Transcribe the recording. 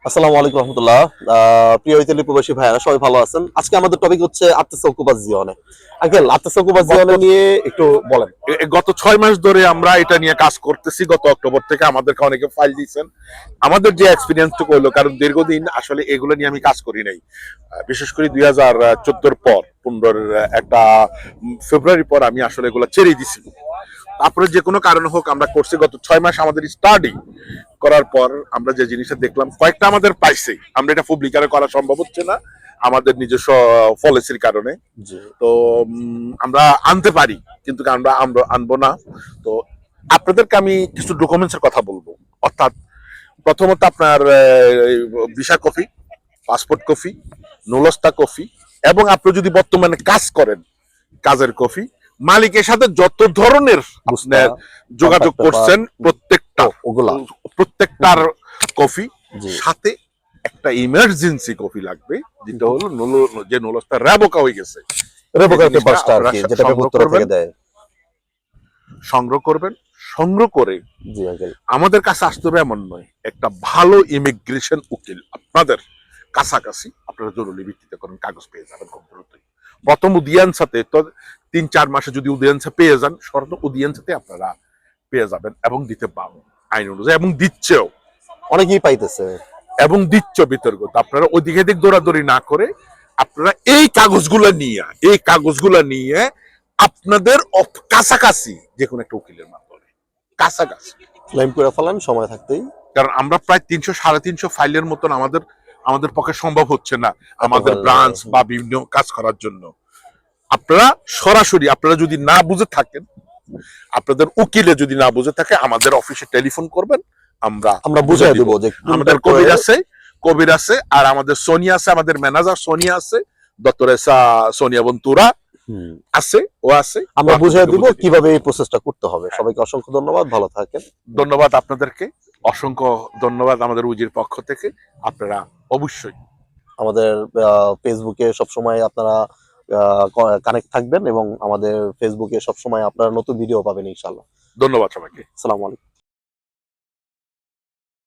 আসসালামু আলাইকুম রহমতুল্লাহ। প্রিয় ইতালি প্রবাসী ভাইয়ারা সবাই ভালো আছেন। আজকে আমাদের টপিক হচ্ছে আত্মসকুপাজিয়নে। আঙ্কেল, আত্মসকুপাজিয়নে নিয়ে একটু বলেন। গত 6 মাস ধরে আমরা এটা নিয়ে কাজ করতেছি। গত অক্টোবর থেকে আমাদেরকে অনেকে ফাইল দিয়েছেন। আমাদের যে এক্সপিরিয়েন্সটুকু হলো, কারণ দীর্ঘদিন আসলে এগুলো নিয়ে আমি কাজ করি নাই। বিশেষ করে 2014 পর 15 একটা ফেব্রুয়ারি পর আমি আসলে এগুলো ছেড়ে দিছি। তারপরে যে কোনো কারণে হোক আমরা করছি। গত 6 মাস আমাদের স্টাডি করার পর আমরা যে জিনিসটা দেখলাম, কয়েকটা আমাদের পাইছে। আমরা এটা পাবলিকারে করা সম্ভব হচ্ছে না আমাদের নিজস্ব পলিসির কারণে। তো আমরা আনতে পারি, কিন্তু আমরা আমরা আনবো না। তো আপনাদেরকে আমি কিছু ডকুমেন্টসের কথা বলবো। অর্থাৎ প্রথমত আপনার ভিসা কপি, পাসপোর্ট কপি, নুলস্তা কপি, এবং আপনি যদি বর্তমানে কাজ করেন কাজের কপি, মালিকের সাথে যত ধরনের যোগাযোগ করছেন প্রত্যেকটার কপি, সাথে একটা ইমার্জেন্সি কপি লাগবে, যেটা হলো যে নুলস্তা রেবোকা হয়ে গেছে, সংগ্রহ করবেন। সংগ্রহ করে আমাদের কাছে আসতে হবে এমন নয়, একটা ভালো ইমিগ্রেশন উকিল আপনাদের কাছাকাছি আপনারা জরুরি ভিত্তিতে করেন, কাগজ পেয়ে যাবেন খুব দ্রুতই। প্রথম উদিয়ানসাতে তো 3-4 মাসে যদি উদিয়ানসা পেয়ে যান, শর্ত উদিয়ানসাতে আপনারা পেয়ে যাবেন এবং দিতে পারবেন আইন অনুযায়ী, এবং দিচ্ছেও, অনেকেই পাইতেছে এবং দিচ্ছ বিতর্ক। আপনারা ওদিকে দিক দৌড়াদৌড়ি না করে আপনারা এই কাগজগুলো নিয়ে আপনাদের কাছাকাছি যে কোনো একটা উকিলের মাধ্যমে কাছাকাছি ক্লেম করে ফেলান সময় থাকতেই। কারণ আমরা প্রায় 300-350 ফাইলের মতন আমাদের পক্ষে সম্ভব হচ্ছে না আমাদের ব্রাঞ্চ বা বিভিন্ন কাজ করার জন্য। আপনারা সরাসরি, আপনারা যদি না বুঝে থাকেন, আপনাদের উকিলে যদি না বুঝে থাকে, আমাদের অফিসে টেলিফোন করবেন, আমরা বুঝিয়ে দেব। যে আমাদের কবির আছে আর আমাদের সোনিয়া আছে, আমাদের ম্যানেজার সোনিয়া আছে, ডক্টরেসা সোনিয়া বন্তুরা আছে, ও আছে। আমরা বুঝিয়ে দিব কিভাবে এই প্রসেসটা করতে হবে। সবাইকে অসংখ্য ধন্যবাদ, ভালো থাকেন। ধন্যবাদ আপনাদেরকে, অসংখ্য ধন্যবাদ আমাদের উজির পক্ষ থেকে। আপনারা অবশ্যই আমাদের ফেসবুকে সবসময় আপনারা কানেক্ট থাকবেন এবং আমাদের ফেসবুকে সবসময় আপনারা নতুন ভিডিও পাবেন ইনশাআল্লাহ। ধন্যবাদ সবাইকে। আসসালামু আলাইকুম।